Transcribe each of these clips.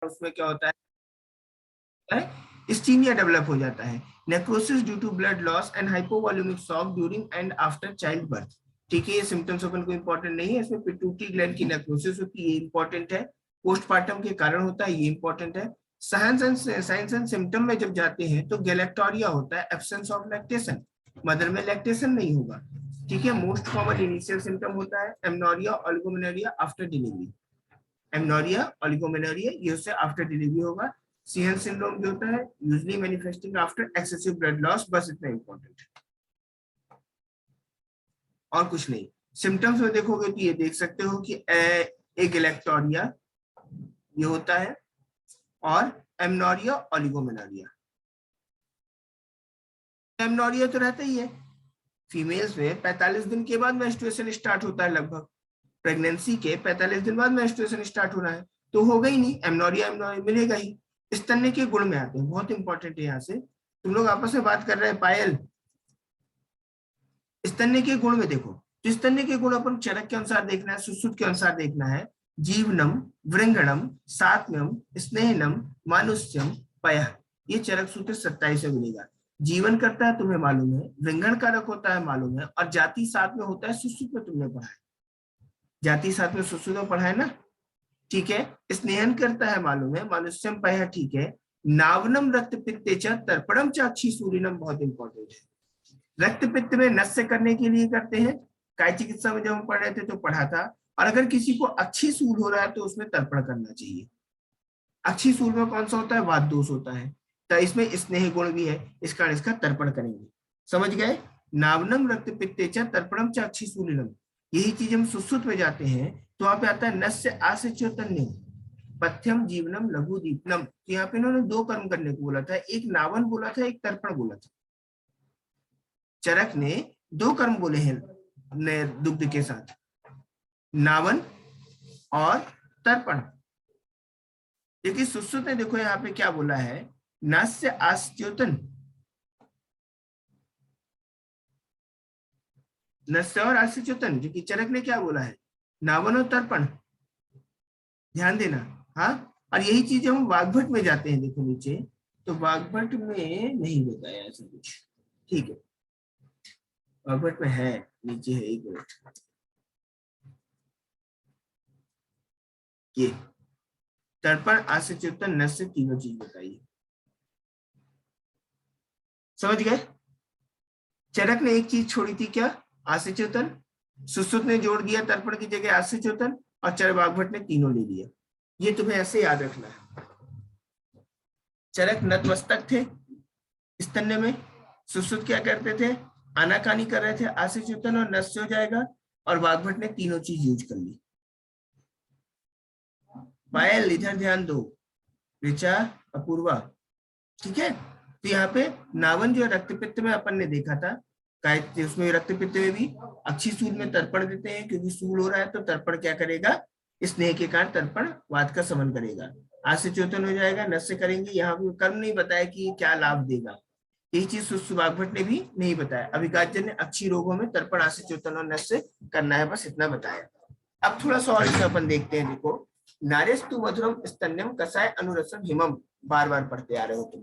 उसमें क्या होता है, इस्टीमिया डेवलप हो जाता है। Necrosis due to blood loss and hypovolemic shock during and after childbirth. ठीक है, ये सिम्टम्स अपन को इंपॉर्टेंट नहीं है, इसमें पिट्यूटरी ग्लैंड की नेक्रोसिस होती है, ये इंपॉर्टेंट है। पोस्टपार्टम के कारण होता है, ये इंपॉर्टेंट है। साइंस एंड सिम्टम में जब जाते हैं तो गैलेक्टोरिया होता है, एब्सेंस ऑफ लैक्टेशन, मदर में लैक्टेशन नहीं होगा। ठीक है, मोस्ट कॉमन इनिशियल सिम्टम होता है amenorrhoea oligomenorrhoea after delivery. Amenorrhoea oligomenorrhoea ये उससे आफ्टर डिलीवरी होगा। सीएन सिंड्रोम जो होता है usually manifesting after excessive blood loss, बस इतना इंपॉर्टेंट है और कुछ नहीं। सिम्टम्स में देखोगे तो ये देख सकते हो कि एगलेक्टोरिया ये होता है और एमनोरिया ओलिगोमेनोरिया। एमनोरिया तो रहता ही है, फीमेल्स में 45 दिन के बाद मेंस्ट्रुएशन स्टार्ट होता है, लगभग प्रेगनेंसी के 45 दिन बाद मेंस्ट्रुएशन स्टार्ट होना है, तो होगा ही नहीं, एमनोरिया एमनोरिया मिलेगा ही। स्तन्य के गुण में आते हैं, बहुत इंपॉर्टेंट है। यहाँ से तुम लोग आपस में बात कर रहे हैं पायल, स्तन्य के गुण में देखो, तो स्तन्य के गुण अपन चरक के अनुसार देखना है, सुश्रुत के अनुसार देखना है। जीवनम, वृंगणम, सात्म्यम, स्नेहनम, मानुष्यम, पयः, ये चरक सूत्र 27 में मिलेगा। जीवन करता है तुम्हें मालूम है, वृंगण कारक होता है मालूम है, और जाति साथ में होता है, सुश्रुत में तुमने पढ़ा है, जाति साथ में सुश्रुत में पढ़ा है ना। ठीक है, स्नेहन करता है मालूम है, मानुष्यम पयः, ठीक है। नावनम रक्त पित्तेच तर्पणम च अक्षी सूर्यनम, बहुत इंपॉर्टेंट है। रक्त पित्त में नस्य करने के लिए करते हैं, काय चिकित्सा में जब हम पढ़ रहे थे तो पढ़ा था। और अगर किसी को अक्षी सूल हो रहा है तो उसमें तर्पण करना चाहिए। अक्षी सूल में कौन सा होता है, वात दोष होता है, तो इसमें स्नेह गुण भी है, इस कारण इसका तर्पण करेंगे। समझ गए, नावनम रक्त पित्तेच तर्पणम च अक्षी सूलिनम। यही चीज हम सुश्रुत में जाते हैं तो वहां पे आता है नस्य आस्य चैतन्य पथ्यम जीवनम लघु दीपनम। तो यहाँ पे इन्होंने दो कर्म करने को बोला था, एक नावन बोला था, एक तर्पण बोला था। चरक ने दो कर्म बोले हैं दुग्ध के साथ, नावन और तर्पण। क्योंकि सुश्रुत ने देखो यहाँ पे क्या बोला है, नास्य आस्त्योतन, नस्य और आस्त्योतन, जो कि चरक ने क्या बोला है, नावन और तर्पण, ध्यान देना। हाँ, और यही चीज हम वाग्भट में जाते हैं, देखो नीचे, तो वाग्भट में नहीं बताया ऐसा कुछ। ठीक है, वाग्भट में है, नीचे है, एक मिनट, ये तर्पण आस्यच्युतन नस्य तीनों चीज बताइए। समझ गए, चरक ने एक चीज छोड़ी थी, क्या, आस्यच्युतन। सुश्रुत ने जोड़ दिया तर्पण की जगह आस्यच्युतन, और चर वाग्भट ने तीनों ले लिया। ये तुम्हें ऐसे याद रखना है। चरक नतमस्तक थे स्तन्य में, सुश्रुत क्या करते थे, आनाकानी कर रहे थे, आस्यच्युतन और नस्य हो जाएगा, और वाग्भट ने तीनों चीज यूज कर ली। पायल इधर ध्यान दो, ऋचा, अपूर्वा, ठीक है। तो यहाँ पे नावन जो रक्तपित्त में अपन ने देखा था, उसमें रक्तपित्त में भी अक्षी सूल में तर्पण देते हैं, क्योंकि सूल हो रहा है तो तर्पण क्या करेगा, स्नेह के कारण तर्पण वात का समन करेगा, आस्यच्युतन हो जाएगा, नस्य करेंगे। यहाँ पे कर्म नहीं बताया कि क्या लाभ देगा, यही चीज वाग्भट ने भी नहीं बताया। अभिकाजन ने अक्षी रोगों में तर्पण आस्यच्युतन और नस्य करना है, बस इतना बताया। अब थोड़ा सा और इसमें अपन देखते हैं, देखो, नारेस्तु मधुरम स्तन्यम कसाय अनुरसम हिमम, बार बार पढ़ते आ रहे हो तुम।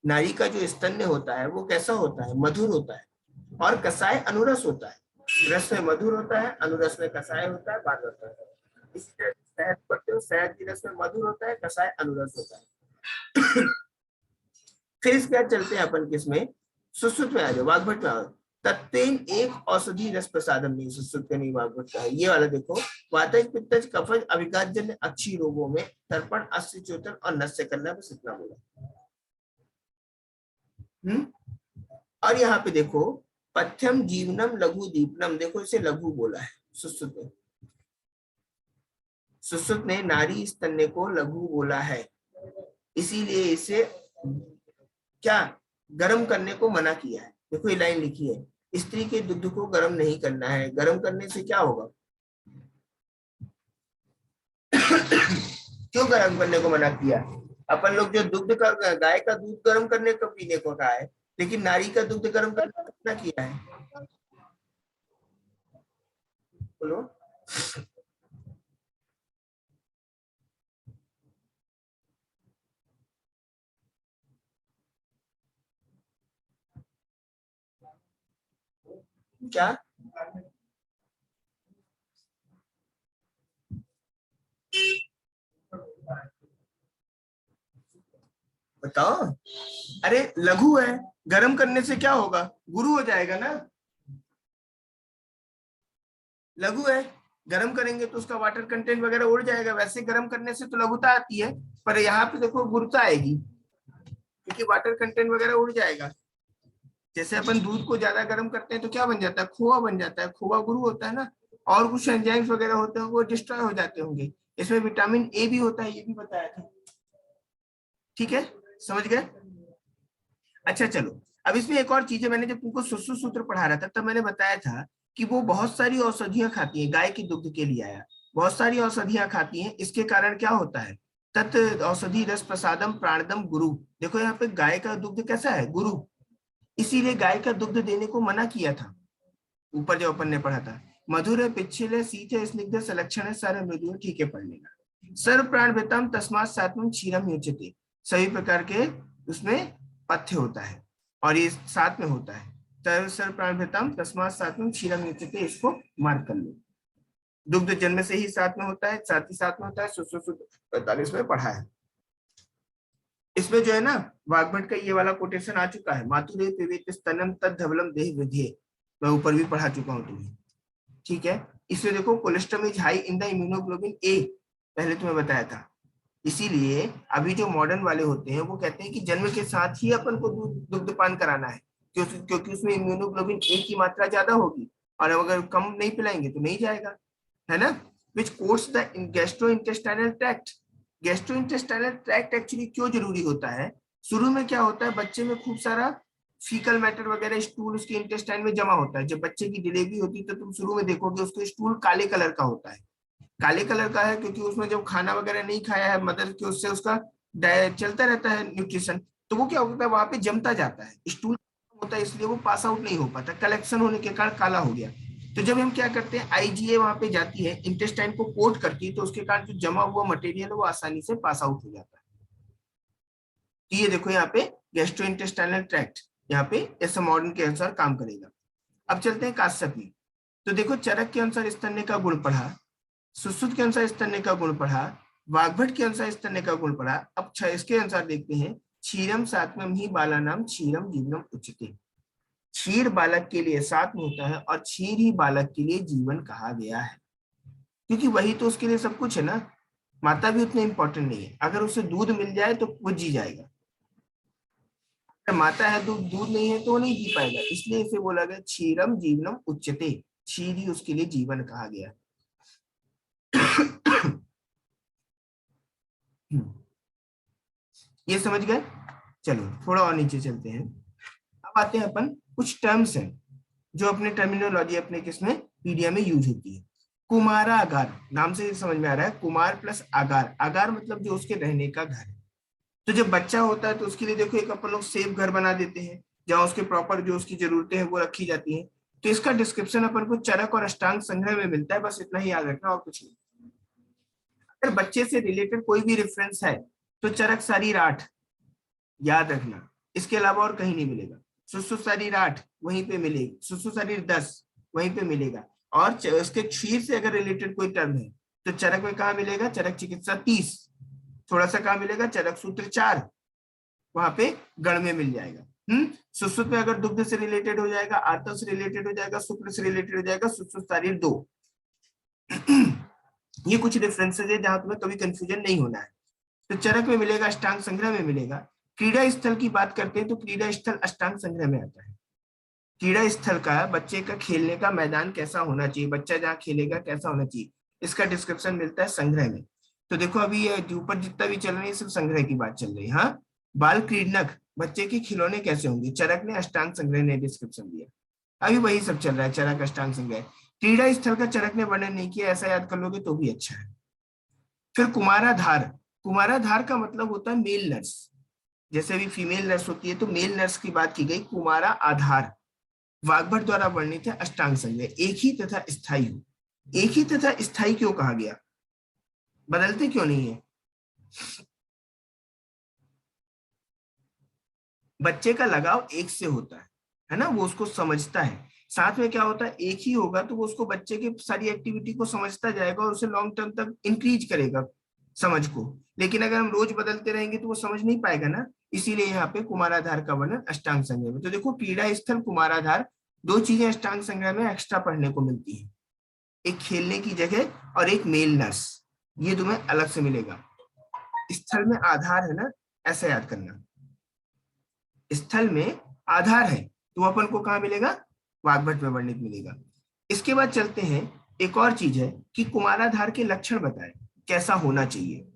नारी का जो स्तन्य होता है वो कैसा होता है, मधुर होता है, और कसाय अनुरस होता है। रस में मधुर होता है, अनुरस में कसाय होता है, बार होता है। इसी तरह शहद पढ़ते हो, शहद की रस में मधुर होता है, कसाय अनुरस होता है। फिर इसके बाद चलते हैं अपन किसमें, सुश्रुत में आ जाओ, वाग्भट में आओ। तत्तेन एक औषधि रस प्रसादम, नहीं सुश्रुत का नहीं, वाग्भट का है ये वाला। देखो, वातज पित्तज कफज अविकाजन्य अक्षी रोगों में तर्पण आस्यच्युतन और नस्य करना, बस इतना बोला। और यहाँ पे देखो, पथ्यम जीवनम लघु दीपनम, देखो इसे लघु बोला है सुश्रुत ने। सुश्रुत ने नारी स्तन्य को लघु बोला है, इसीलिए इसे क्या, गर्म करने को मना किया है। देखो ये लाइन लिखी है, स्त्री के दुग्ध को गर्म नहीं करना है, गर्म करने से क्या होगा। क्यों गर्म करने को मना किया, अपन लोग जो दुग्ध का, गाय का दूध गर्म करने को पीने को कहा है, लेकिन नारी का दुग्ध गर्म करने को मना किया है। बोलो, क्या बताओ? अरे लघु है, गर्म करने से क्या होगा, गुरु हो जाएगा ना। लघु है, गर्म करेंगे तो उसका वाटर कंटेंट वगैरह उड़ जाएगा, वैसे गर्म करने से तो लघुता आती है, पर यहाँ पे देखो गुरुता आएगी, क्योंकि वाटर कंटेंट वगैरह उड़ जाएगा। जैसे अपन दूध को ज्यादा गर्म करते हैं तो क्या बन जाता है, खोआ बन जाता है, खोआ गुरु होता है ना। और कुछ एंजाइम्स वगैरह होते हैं वो डिस्ट्रॉय हो जाते होंगे। इसमें विटामिन ए भी होता है, ये भी बताया था। ठीक है, समझ गए? अच्छा चलो, अब इसमें एक और चीज है, मैंने जब तुमको सुश्रुत सूत्र पढ़ा रहा था तब मैंने बताया था कि वो बहुत सारी औषधियां खाती है, गाय की दुग्ध के लिए आया, बहुत सारी औषधियां खाती हैं, इसके कारण क्या होता है, तत् औषधि रस प्रसादम प्राणदम गुरु। देखो यहाँ पे गाय का दुग्ध कैसा है, गुरु, इसीलिए गाय का दुग्ध देने को मना किया था, ऊपर जो अपन ने पढ़ा था। मधुर है, पिच्छल है, शीत है, स्निग्ध सलक्षण है, सर मृदु है, ठीक है, पढ़ लेना। सर्व प्राण भेतम तस्मात् सात्वं क्षीरम युज्यते, सभी प्रकार के उसमें पथ्य होता है और ये साथ में होता है। सर्व प्राण भेतम तस्मात् सात्वं क्षीरम युज्यते, इसको मार्क कर लो। दुग्ध जन्म से ही साथ में होता है, साथ ही साथ में होता है, सुश्रुत 45 में पढ़ा है। इसमें जो है ना, वाग्भट का ये वाला कोटेशन आ चुका है, मातुरे पिबेत स्तनम तद धवलम देह विधे, मैं ऊपर भी पढ़ा चुका हूं तुम्हें। ठीक है, इसमें देखो cholesterol is high in the immunoglobulin A, पहले तुम्हें बताया था। इसीलिए अभी जो मॉडर्न वाले होते हैं वो कहते हैं कि जन्म के साथ ही अपन को दुग्ध पान कराना है, क्योंकि उसमें इम्यूनोग्लोबिन ए की मात्रा ज्यादा होगी, और अगर कम नहीं पिलाएंगे तो नहीं जाएगा, है ना। Which course the gastro intestinal tract, gastro intestinal tract actually क्यों जरूरी होता है, शुरू में क्या होता है, बच्चे में खूब सारा फीकल मैटर वगैरह स्टूल उसके इंटेस्टाइन में जमा होता है। जब बच्चे की डिलीवरी होती है तो तुम शुरू में देखोगे उसको स्टूल काले कलर का होता है, काले कलर का है क्योंकि उसमें जब खाना वगैरह नहीं खाया है मदर के, उससे उसका चलता रहता है न्यूट्रिशन, तो वो क्या होता है वहां पे जमता जाता है, स्टूल होता है, इसलिए वो पास आउट नहीं हो पाता, कलेक्शन होने के कारण काला हो गया। तो जब हम क्या करते हैं, आईजीए वहां पे जाती है, इंटेस्टाइन को कोट करती है, तो उसके कारण जो जमा हुआ मटेरियल है वो आसानी से पास आउट हो जाता है। तो ये देखो यहाँ पे गैस्ट्रो इंटेस्टाइनल ट्रैक्ट यहाँ पे ऐसा मॉडर्न के अनुसार काम करेगा। अब चलते हैं काश्यपी। तो देखो चरक के अनुसार स्तन्य का गुण पढ़ा, सुश्रुत के अनुसार स्तन्य का गुण पढ़ा, वाग्भट के अनुसार स्तन्य का गुण पढ़ा। अब इसके अनुसार देखते हैं, क्षीरम सात्वम ही बालानाम क्षीरम जीवनम उच्यते, क्षीर बालक के लिए सात्म होता है और क्षीर ही बालक के लिए जीवन कहा गया है, क्योंकि वही तो उसके लिए सब कुछ है ना। माता भी उतनी इंपॉर्टेंट नहीं है, अगर उसे दूध मिल जाए तो वो जी जाएगा, अगर माता है तो दूध नहीं है तो वो नहीं जी पाएगा, इसलिए इसे बोला गया क्षीरम जीवनम उच्यते, क्षीर ही उसके लिए जीवन कहा गया। ये समझ गए? चलो थोड़ा और नीचे चलते हैं। अब आते हैं अपन, कुछ टर्म्स हैं जो अपने टर्मिनोलॉजी अपने किसमें पीडिया में यूज होती है। कुमारा आगार, नाम से समझ में आ रहा है, कुमार प्लस आगार, आगार मतलब जो उसके रहने का घर है। तो जब बच्चा होता है तो उसके लिए देखो एक अपन लोग सेफ घर बना देते हैं, जहाँ उसके प्रॉपर जो उसकी जरूरतें हैं वो रखी जाती हैं। तो इसका डिस्क्रिप्शन अपन को चरक और अष्टांग संग्रह में मिलता है, बस इतना ही याद रखना और कुछ नहीं। अगर बच्चे से रिलेटेड कोई भी रेफरेंस है तो चरक शरीर 8 याद रखना, इसके अलावा और कहीं नहीं मिलेगा। सुसु शरीर 8 वहीं पे मिलेगी, सुसु शरीर 10 वहीं पे मिलेगा, और उसके क्षीर से अगर रिलेटेड कोई टर्म है तो चरक में कहा मिलेगा, चरक चिकित्सा 30, थोड़ा सा कहा मिलेगा, चरक सूत्र 4 वहां पे गण में मिल जाएगा। सुश्रुत में अगर दुग्ध से रिलेटेड हो जाएगा, आर्तव से रिलेटेड हो जाएगा, शुक्र से रिलेटेड हो जाएगा, सुश्रुत शरीर 2। ये कुछ डिफरेंसेज है जहां तुम्हें कभी कंफ्यूजन नहीं होना है। तो चरक में मिलेगा, अष्टांग संग्रह में मिलेगा। क्रीड़ा स्थल की बात करते हैं तो क्रीड़ा स्थल अष्टांग संग्रह में आता है। क्रीड़ा स्थल का बच्चे का खेलने का मैदान कैसा होना चाहिए, बच्चा जहाँ खेलेगा कैसा होना चाहिए, इसका डिस्क्रिप्शन मिलता है संग्रह में। तो देखो अभी ये ऊपर जितना भी चल रही है सिर्फ संग्रह की बात चल रही है। हाँ, बाल क्रीडनक, बच्चे के खिलौने कैसे होंगे, चरक ने अष्टांग संग्रह ने डिस्क्रिप्शन दिया। अभी वही सब चल रहा है, चरक अष्टांग संग्रह। क्रीड़ा स्थल का चरक ने वर्णन नहीं किया, ऐसा याद कर लोगे तो भी अच्छा है। फिर कुमाराधार, कुमाराधार का मतलब होता है मेल नर्स, जैसे भी फीमेल नर्स होती है तो मेल नर्स की बात की गई। कुमारा आधार वाग्भट द्वारा वर्णित है अष्टांग संग्रह, एक ही तथा स्थायी हो। एक ही तथा स्थायी क्यों कहा गया, बदलते क्यों नहीं है? बच्चे का लगाव एक से होता है ना, वो उसको समझता है। साथ में क्या होता है, एक ही होगा तो वो उसको बच्चे की सारी एक्टिविटी को समझता जाएगा और उसे लॉन्ग टर्म तक इंक्रीज करेगा समझ को। लेकिन अगर हम रोज बदलते रहेंगे तो वो समझ नहीं पाएगा ना। इसीलिए यहाँ पे कुमाराधार का वर्णन अष्टांग संग्रह में। तो देखो क्रीड़ा स्थल कुमाराधार, दो चीजें अष्टांग संग्रह में एक्स्ट्रा पढ़ने को मिलती है, एक खेलने की जगह और एक मेल नर्स, ये तुम्हें अलग से मिलेगा। स्थल में आधार है ना, ऐसा याद करना, स्थल में आधार है तो अपन को कहाँ मिलेगा, वाग्भट में वर्णित मिलेगा। इसके बाद चलते हैं, एक और चीज है कि कुमाराधार के लक्षण बताए, कैसा होना चाहिए।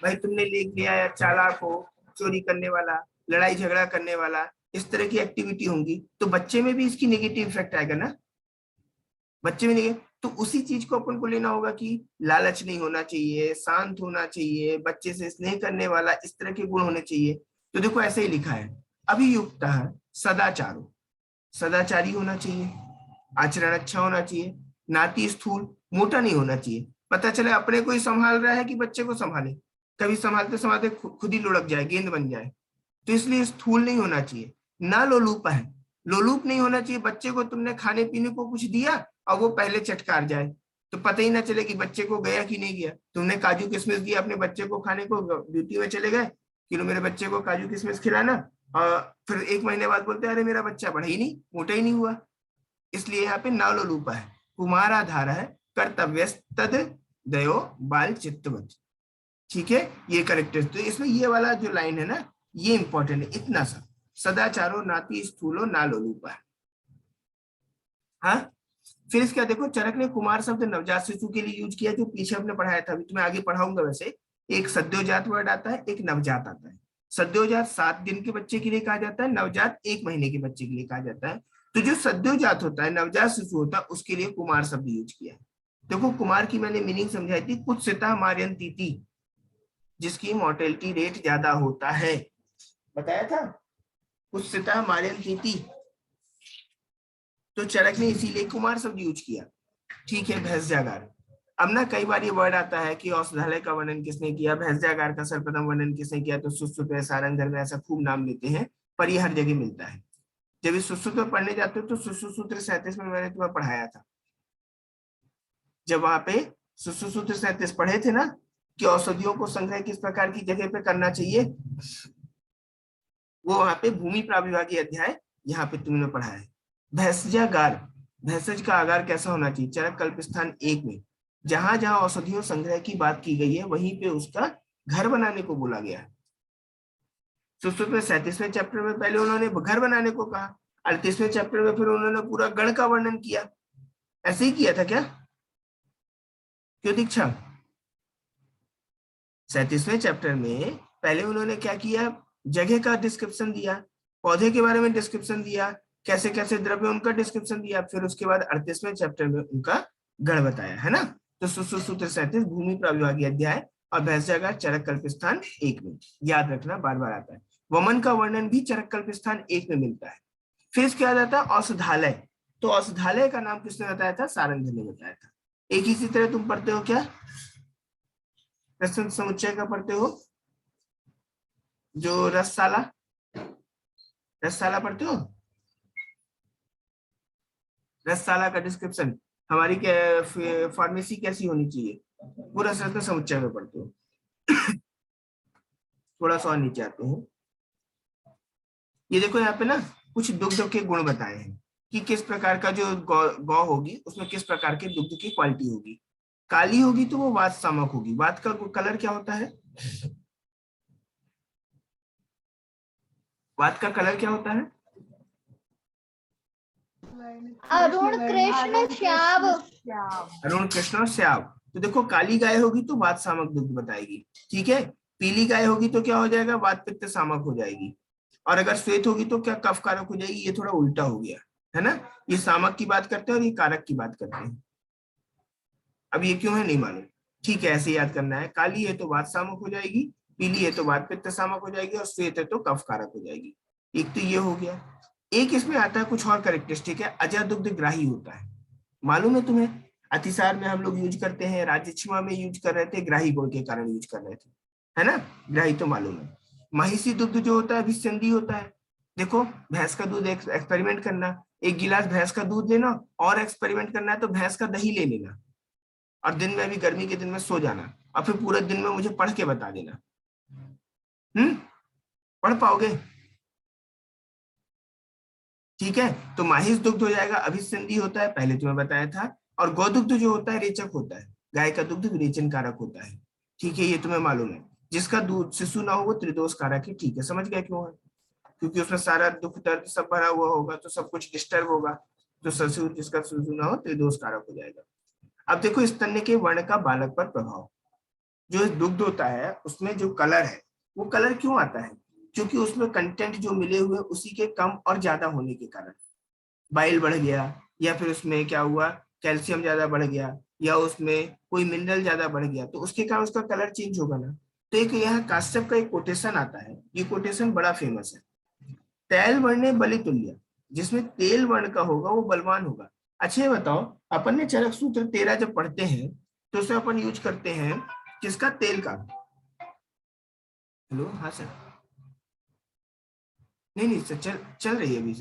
भाई तुमने लिख लिया या चालाक हो, चोरी करने वाला, लड़ाई झगड़ा करने वाला, इस तरह की एक्टिविटी होंगी तो बच्चे में भी इसकी नेगेटिव इफेक्ट आएगा ना, बच्चे में नहीं। तो उसी चीज को अपन को लेना होगा कि लालच नहीं होना चाहिए, शांत होना चाहिए, बच्चे से स्नेह करने वाला, इस तरह के गुण होने चाहिए। तो देखो ऐसे ही लिखा है, अभियुक्त सदाचारो, सदाचारी होना चाहिए, आचरण अच्छा होना चाहिए, नाती स्थूल, मोटा नहीं होना चाहिए। पता चले अपने को ही संभाल रहा है कि बच्चे को संभाले, कभी संभालते संभालते खुद ही लुढ़क जाए, गेंद बन जाए। तो इसलिए स्थूल नहीं होना चाहिए। ना लोलूप है, लोलूप नहीं होना चाहिए, बच्चे को तुमने खाने पीने को कुछ दिया और वो पहले चटकार जाए तो पता ही ना चले कि बच्चे को गया कि नहीं गया। तुमने काजू किशमिश दिया अपने बच्चे को खाने को, ड्यूटी में चले गए कि मेरे बच्चे को काजू किशमिश खिलाना, और फिर एक महीने बाद बोलते अरे मेरा बच्चा बढ़ा ही नहीं, मोटा ही नहीं हुआ। इसलिए यहाँ पे ना लोलूप है, कुमाराधार है, कर्तव्य तद दयो बाल चित्तवत, ठीक है, ये करेक्ट है। तो इसमें ये वाला जो लाइन है ना, ये इंपॉर्टेंट है, इतना सा, सदाचारो नाती स्थूलो ना लोलूपा। हाँ, फिर इसका देखो, चरक ने कुमार शब्द नवजात शिशु के लिए यूज किया, जो पीछे हमने पढ़ाया था, अभी तुम्हें आगे पढ़ाऊंगा। वैसे एक सद्योजात वर्ड आता है, एक नवजात आता है। सद्योजात 7 दिन के बच्चे के लिए कहा जाता है, नवजात 1 महीने के बच्चे के लिए कहा जाता है। तो जो सद्योजात होता है, नवजात शिशु होता है, उसके लिए कुमार शब्द यूज किया है। देखो कुमार की मैंने मीनिंग समझाई थी, कुत्सिता मार्यंतीति, जिसकी मोर्टेलिटी रेट ज्यादा होता है, बताया था, कुत्सिता मार्यंतीति। तो चरक ने इसीलिए कुमार शब्द यूज किया, ठीक है। भैंसजागार, अब ना कई बार ये वर्ड आता है कि औषधालय का वर्णन किसने किया, भैंसजागार का सर्वप्रथम वर्णन किसने किया, तो सुश्रुत सारंगधर में ऐसा खूब नाम लेते हैं, पर ये हर जगह मिलता है। जब इस सुश्रुत में पढ़ने जाते हो तो सुश्रुत सूत्र 37 में मैंने तुम्हें पढ़ाया था, जब वहां पे सुश्रुत सूत्र 37 पढ़े थे ना कि औषधियों को संग्रह किस प्रकार की जगह पे करना चाहिए, वो वहां पे भूमि प्राविभागीय अध्याय यहाँ पे तुमने पढ़ा है। भैंसजागार, भैंसज का आगार कैसा होना चाहिए, चरक कल्प स्थान 1 में जहां जहां औषधियों संग्रह की बात की गई है वहीं पे उसका घर बनाने को बोला गया है। सुश्रुत में 37वें चैप्टर में पहले उन्होंने घर बनाने को कहा, 38वें चैप्टर में फिर उन्होंने पूरा गण का वर्णन किया। ऐसे ही किया था क्या, क्यों दीक्षा? 37वें चैप्टर में पहले उन्होंने क्या किया, जगह का डिस्क्रिप्शन दिया, पौधे के बारे में डिस्क्रिप्शन दिया, कैसे कैसे द्रव्य उनका डिस्क्रिप्शन दिया, फिर उसके बाद 38वें चैप्टर में उनका गण बताया, है ना। तो सुश्रुत सूत्र 37 भूमि प्राविभागीय अध्याय और भैंसजागार चरक कल्प स्थान 1 में, याद रखना, बार बार आता है। वमन का वर्णन भी चरक कल्प स्थान 1 में मिलता है। फिर इसके बाद आता है औषधालय, तो औषधालय का नाम किसने बताया था, सारंग ने बताया था। एक इसी तरह तुम पढ़ते हो क्या, प्रश्न समुच्चय का पढ़ते हो, जो रसशाला, रसशाला पढ़ते हो, रसशाला का डिस्क्रिप्शन, हमारी फार्मेसी कैसी होनी चाहिए, पूरा रत्न समुच्चय में पढ़ते हो। थोड़ा सा और नीचे आते हैं, ये देखो यहाँ पे ना कुछ दुग्ध के गुण बताए हैं कि किस प्रकार का जो गौ होगी उसमें किस प्रकार के दुग्ध की क्वालिटी होगी। काली होगी तो वो वात सामक होगी। वात का कलर क्या होता है, वात का कलर क्या होता है, अरुण कृष्ण श्याम, अरुण कृष्ण और श्याम। तो देखो काली गाय होगी तो वात सामक दुग्ध बताएगी, ठीक है। पीली गाय होगी तो क्या हो जाएगा, वात पित्त सामक हो जाएगी। और अगर श्वेत होगी तो क्या कफ कारक हो जाएगी, ये थोड़ा उल्टा हो गया है ना। ये सामक की बात करते हैं और ये कारक की बात करते हैं। अब ये क्यों है नहीं मालूम, ठीक है, ऐसे याद करना है। काली है तो वात सामक हो जाएगी, पीली है तो वात पित्त सामक हो जाएगी, और श्वेत है तो कफ कारक हो जाएगी। एक तो ये हो गया। एक इसमें आता है कुछ और कैरेक्टरिस्टिक है, अजय दुग्ध ग्राही होता है, मालूम है तुम्हें। अतिसार में हम लोग यूज करते हैं, राज्यक्षमा में यूज कर रहे थे, ग्राही गुण के कारण यूज कर रहे थे, है ना। ग्राही तो मालूम है। महिषी दुग्ध जो होता है अभिसंधि होता है। देखो भैंस का दूध एक्सपेरिमेंट करना, एक गिलास भैंस का दूध लेना, और एक्सपेरिमेंट करना है तो भैंस का दही ले लेना, और दिन में, अभी गर्मी के दिन में सो जाना, और फिर पूरे दिन में मुझे पढ़ के बता देना। पढ़ पाओगे? ठीक है, तो माहिस दुग्ध हो जाएगा, अभिसंधि होता है, पहले तुम्हें बताया था, और गोदुग्ध जो होता है रेचक होता है, गाय का दुग्ध विरेचन कारक होता है। ठीक है, ये तुम्हें मालूम है। जिसका दूध शिशु ना हो वो त्रिदोष कारक है। ठीक है, समझ गया क्यों है? क्योंकि उसमें सारा दुख दर्द सब भरा हुआ होगा, तो सब कुछ डिस्टर्ब होगा, तो शिशु, जिसका शिशु ना हो त्रिदोष कारक हो जाएगा। अब देखो स्तन्य के वर्ण का बालक पर प्रभाव। जो दुग्ध होता है उसमें जो कलर है, वो कलर क्यों आता है? क्योंकि उसमें कंटेंट जो मिले हुए उसी के कम और ज्यादा होने के कारण बाइल बढ़ गया, या फिर उसमें क्या हुआ, कैल्शियम ज्यादा बढ़ गया, या उसमें कोई मिनरल ज्यादा बढ़ गया, तो उसके कारण उसका कलर चेंज होगा ना। तो एक यहाँ काश्यप का एक कोटेशन आता है, ये कोटेशन बड़ा फेमस है। तैल वर्णे बलितुल्य, जिसमें तेल वर्ण का होगा वो बलवान होगा। अच्छा ये बताओ, अपन ने चरक सूत्र 13 जब पढ़ते हैं तो उसे अपन यूज करते हैं किसका? तेल का। हेलो, हाँ सर। नहीं नहीं सर, चल चल रही है अभी सर।